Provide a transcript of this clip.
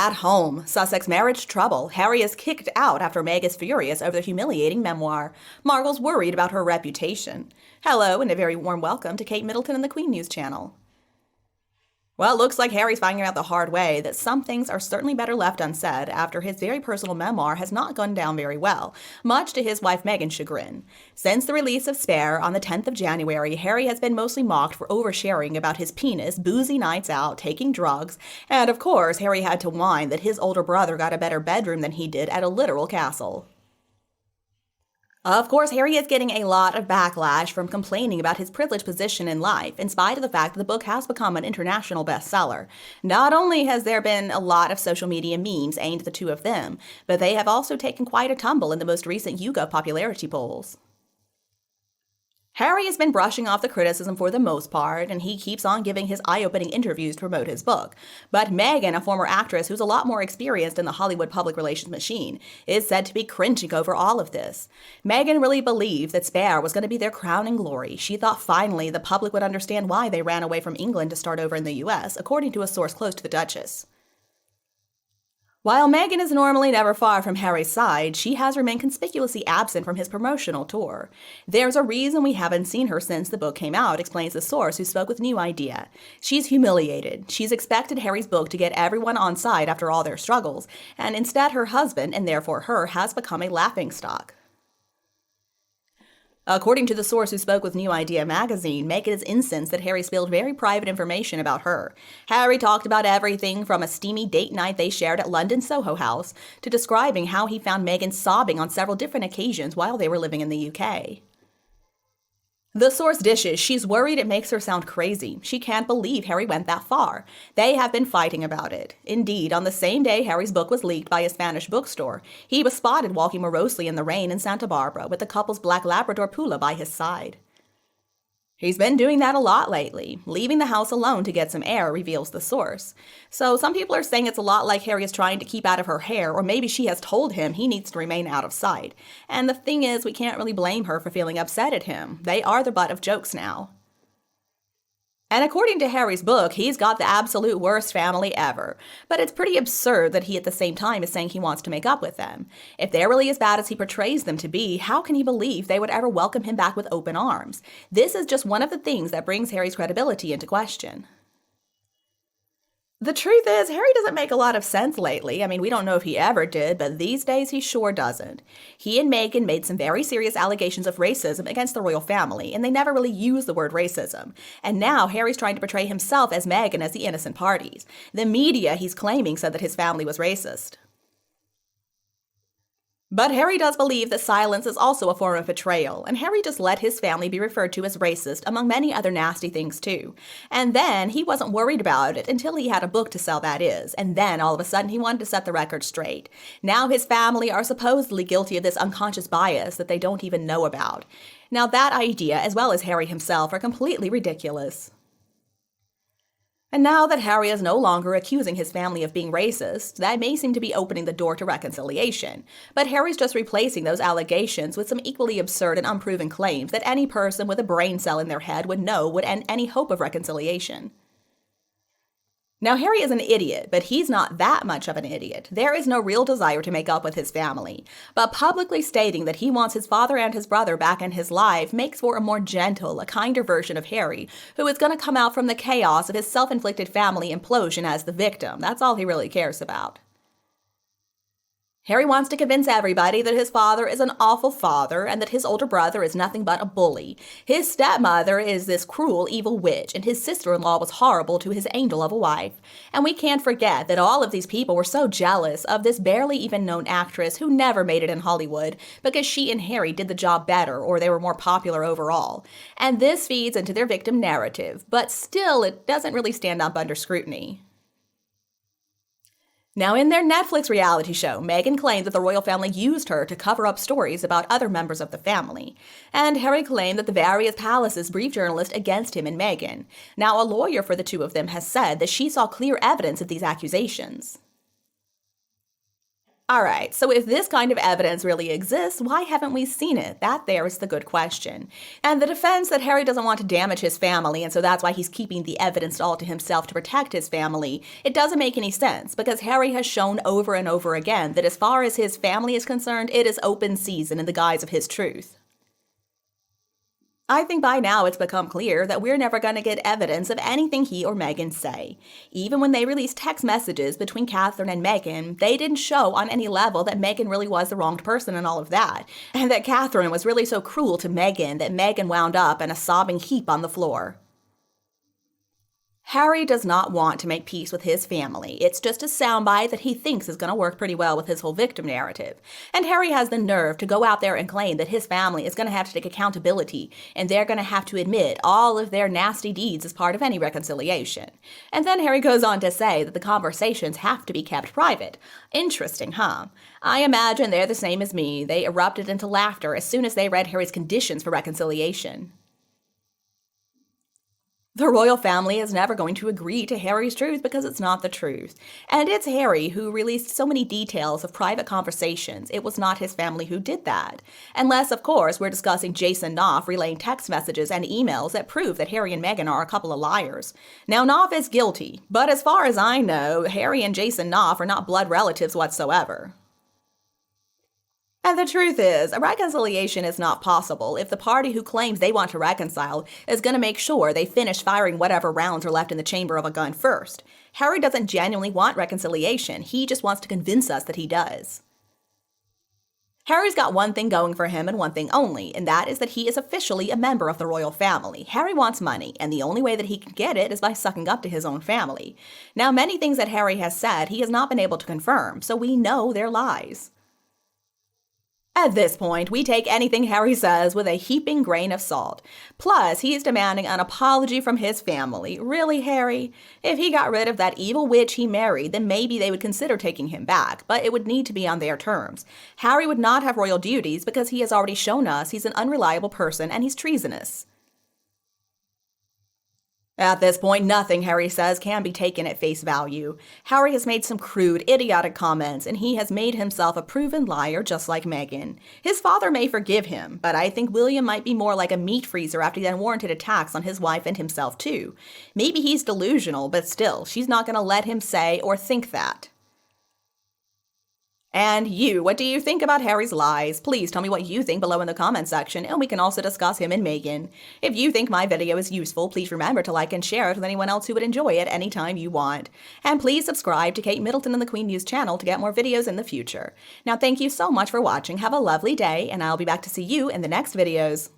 At home, Sussex marriage trouble. Harry is kicked out after Meg is furious over the humiliating memoir. Margle's worried about her reputation. Hello, and a very warm welcome to Kate Middleton and the Queen News channel. Well, it looks like Harry's finding out the hard way that some things are certainly better left unsaid after his very personal memoir has not gone down very well, much to his wife Meghan's chagrin. Since the release of Spare on the 10th of January, Harry has been mostly mocked for oversharing about his penis, boozy nights out, taking drugs, and of course, Harry had to whine that his older brother got a better bedroom than he did at a literal castle. Of course, Harry is getting a lot of backlash from complaining about his privileged position in life, in spite of the fact that the book has become an international bestseller. Not only has there been a lot of social media memes aimed at the two of them, but they have also taken quite a tumble in the most recent YouGov popularity polls. Harry has been brushing off the criticism for the most part, and he keeps on giving his eye-opening interviews to promote his book. But Meghan, a former actress who's a lot more experienced in the Hollywood public relations machine, is said to be cringing over all of this. Meghan really believed that Spare was going to be their crowning glory. She thought finally the public would understand why they ran away from England to start over in the US, according to a source close to the Duchess. While Meghan is normally never far from Harry's side, she has remained conspicuously absent from his promotional tour. There's a reason we haven't seen her since the book came out, explains the source who spoke with New Idea. She's humiliated. She's expected Harry's book to get everyone on side after all their struggles, and instead her husband, and therefore her, has become a laughingstock. According to the source who spoke with New Idea magazine, Meghan is incensed that Harry spilled very private information about her. Harry talked about everything from a steamy date night they shared at London's Soho House to describing how he found Meghan sobbing on several different occasions while they were living in the UK. The source dishes she's worried it makes her sound crazy. She can't believe Harry went that far. They have been fighting about it. Indeed, on the same day Harry's book was leaked by a Spanish bookstore, he was spotted walking morosely in the rain in Santa Barbara with the couple's black Labrador Pula by his side. He's been doing that a lot lately, leaving the house alone to get some air, reveals the source. So some people are saying it's a lot like Harry is trying to keep out of her hair, or maybe she has told him he needs to remain out of sight. And the thing is, we can't really blame her for feeling upset at him. They are the butt of jokes now. And according to Harry's book, he's got the absolute worst family ever. But it's pretty absurd that he at the same time is saying he wants to make up with them. If they're really as bad as he portrays them to be, how can he believe they would ever welcome him back with open arms? This is just one of the things that brings Harry's credibility into question. The truth is, Harry doesn't make a lot of sense lately. I mean, we don't know if he ever did, but these days he sure doesn't. He and Meghan made some very serious allegations of racism against the royal family, and they never really used the word racism. And now Harry's trying to portray himself as Meghan as the innocent parties. The media, he's claiming, said that his family was racist. But Harry does believe that silence is also a form of betrayal, and Harry just let his family be referred to as racist, among many other nasty things too. And then he wasn't worried about it until he had a book to sell, that is, and then all of a sudden he wanted to set the record straight. Now his family are supposedly guilty of this unconscious bias that they don't even know about. Now that idea, as well as Harry himself, are completely ridiculous. And now that Harry is no longer accusing his family of being racist, that may seem to be opening the door to reconciliation. But Harry's just replacing those allegations with some equally absurd and unproven claims that any person with a brain cell in their head would know would end any hope of reconciliation. Now, Harry is an idiot, but he's not that much of an idiot. There is no real desire to make up with his family. But publicly stating that he wants his father and his brother back in his life makes for a more gentle, a kinder version of Harry, who is going to come out from the chaos of his self-inflicted family implosion as the victim. That's all he really cares about. Harry wants to convince everybody that his father is an awful father and that his older brother is nothing but a bully. His stepmother is this cruel, evil witch, and his sister-in-law was horrible to his angel of a wife. And we can't forget that all of these people were so jealous of this barely even known actress who never made it in Hollywood because she and Harry did the job better or they were more popular overall. And this feeds into their victim narrative, but still it doesn't really stand up under scrutiny. Now, in their Netflix reality show, Meghan claimed that the royal family used her to cover up stories about other members of the family. And Harry claimed that the various palaces briefed journalists against him and Meghan. Now, a lawyer for the two of them has said that she saw clear evidence of these accusations. Alright, so if this kind of evidence really exists, why haven't we seen it? That there is the good question. And the defense that Harry doesn't want to damage his family, and so that's why he's keeping the evidence all to himself to protect his family, it doesn't make any sense, because Harry has shown over and over again that as far as his family is concerned, it is open season in the guise of his truth. I think by now it's become clear that we're never going to get evidence of anything he or Meghan say. Even when they released text messages between Catherine and Meghan, they didn't show on any level that Meghan really was the wronged person and all of that, and that Catherine was really so cruel to Meghan that Meghan wound up in a sobbing heap on the floor. Harry does not want to make peace with his family. It's just a soundbite that he thinks is going to work pretty well with his whole victim narrative. And Harry has the nerve to go out there and claim that his family is going to have to take accountability, and they're going to have to admit all of their nasty deeds as part of any reconciliation. And then Harry goes on to say that the conversations have to be kept private. Interesting, huh? I imagine they're the same as me. They erupted into laughter as soon as they read Harry's conditions for reconciliation. The royal family is never going to agree to Harry's truth because it's not the truth. And it's Harry who released so many details of private conversations. It was not his family who did that. Unless, of course, we're discussing Jason Knopf relaying text messages and emails that prove that Harry and Meghan are a couple of liars. Now, Knopf is guilty, but as far as I know, Harry and Jason Knopf are not blood relatives whatsoever. And the truth is, a reconciliation is not possible if the party who claims they want to reconcile is going to make sure they finish firing whatever rounds are left in the chamber of a gun first. Harry doesn't genuinely want reconciliation, he just wants to convince us that he does. Harry's got one thing going for him and one thing only, and that is that he is officially a member of the royal family. Harry wants money, and the only way that he can get it is by sucking up to his own family. Now, many things that Harry has said he has not been able to confirm, so we know they're lies. At this point, we take anything Harry says with a heaping grain of salt. Plus, he's demanding an apology from his family. Really, Harry? If he got rid of that evil witch he married, then maybe they would consider taking him back, but it would need to be on their terms. Harry would not have royal duties because he has already shown us he's an unreliable person and he's treasonous. At this point, nothing Harry says can be taken at face value. Harry has made some crude, idiotic comments, and he has made himself a proven liar just like Meghan. His father may forgive him, but I think William might be more like a meat freezer after the unwarranted attacks on his wife and himself too. Maybe he's delusional, but still, she's not going to let him say or think that. And you, what do you think about Harry's lies? Please tell me what you think below in the comment section, and we can also discuss him and Meghan. If you think my video is useful, please remember to like and share it with anyone else who would enjoy it anytime you want. And please subscribe to Kate Middleton and the Queen News channel to get more videos in the future. Now, thank you so much for watching. Have a lovely day, and I'll be back to see you in the next videos.